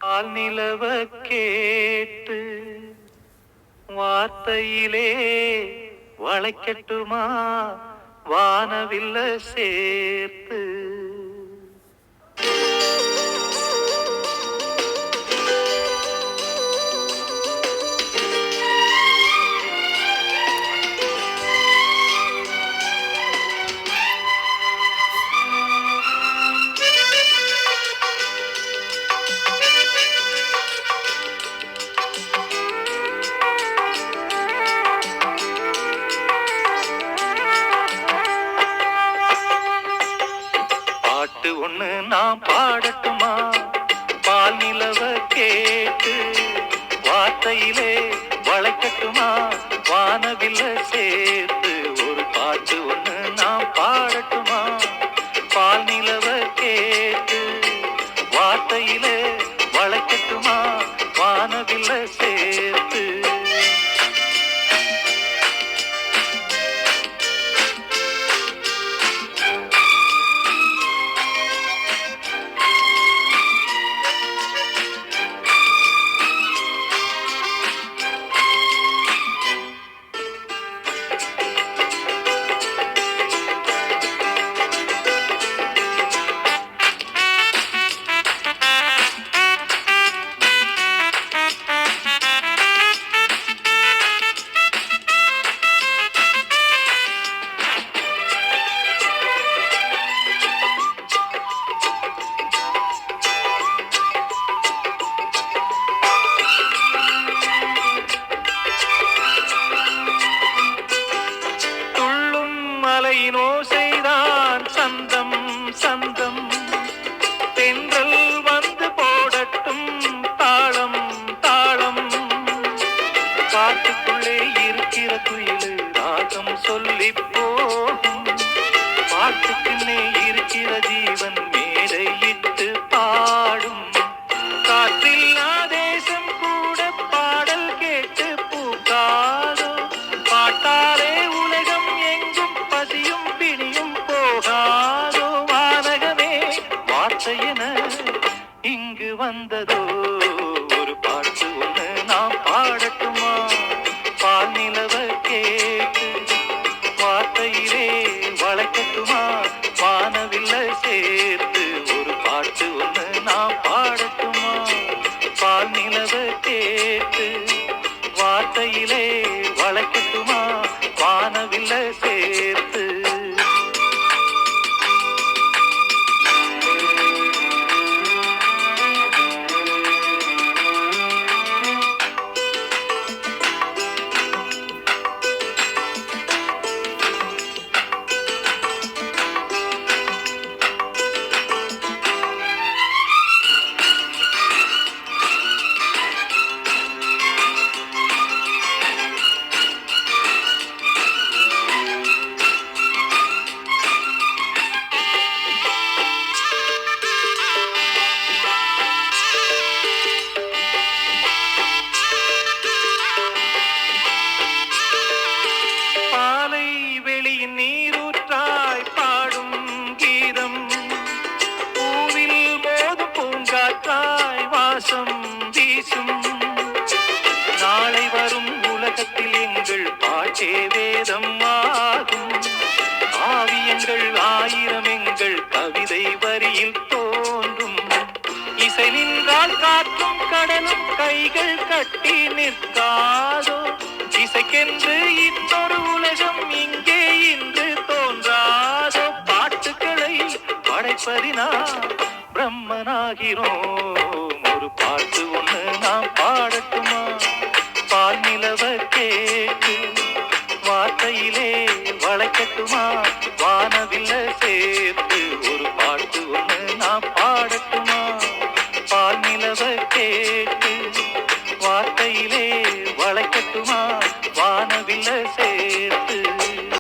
பால் நிலவ கேட்டு வார்த்தையிலே வளைக்கட்டுமா வானவில்ல சேர்த்து. பாட்டு ஒண்ணு நான் பாடட்டுமா பால் நிலவ கேட்டு வார்த்தையிலே வளைக்கட்டுமா வானவில்ல சேர்த்து. ஒரு பாட்டு ஒண்ணு நான் பாடட்டுமா பால் நிலவ கேட்டு வார்த்தையிலே வளைக்கட்டுமா வானவில்ல சேர்த்து. ஓசைதான் சந்தம் சந்தம் தென்றல் வந்து போடட்டும் தாளம் தாளம். பாட்டுக்குள்ளே இருக்கிற குயிலு ராகம் சொல்லி போகும் பாட்டுக்குன்னே இருக்கிற ஜீவன் மேடையிட்டு பாடும். காற்றில்லா தேசம் கூட பாடல் கேட்டு பூக்காதோ பாட்டாலே உலகம் எங்கும் பசியும் பிணியும் போகாதோ. வானகமே வார்த்தையென இங்கு வந்ததோ ஒரு பாட்டு ஒண்ணு நாம் பாடட்டுமா பால் நிலவ கேட்டு வார்த்தையிலே வளைக்கட்டுமா வானவில்ல சேர்த்து. ஒரு பாட்டு ஒண்ணு நாம் பாடட்டுமா பால் நிலவ கேட்டு வார்த்தையிலே வளைக்கட்டுமா வானவில்ல சேர்த்து. நீரூற்றாய் பாடும் கீதம் பூவில் மோதும் பூங்காற்றாய் வாசம் வீசும். நாளை வரும் உலகத்தில் எங்கள் பாட்டே வேதம் ஆகும். ஆவியங்கள் ஆயிரம் எங்கள் கவிதை வரியில் தோன்றும். இசை நின்றால் காற்றும் கடலும் கைகள் கட்டி நிற்காதோ. இசைக்கென்று இன்னொரு உலகம் இங்கே இன்று தோன்றாதோ. பாட்டுக்களை படைப்பதினா பிரம்மனாகிறோம். ஒரு பாட்டு ஒண்ணு நாம் பாடட்டுமா பால் நிலவ கேட்டு வார்த்தையிலே வளைக்கட்டுமா வானவில்ல சேர்த்து. ஒரு பாட்டு ஒண்ணு நாம் பாடட்டுமா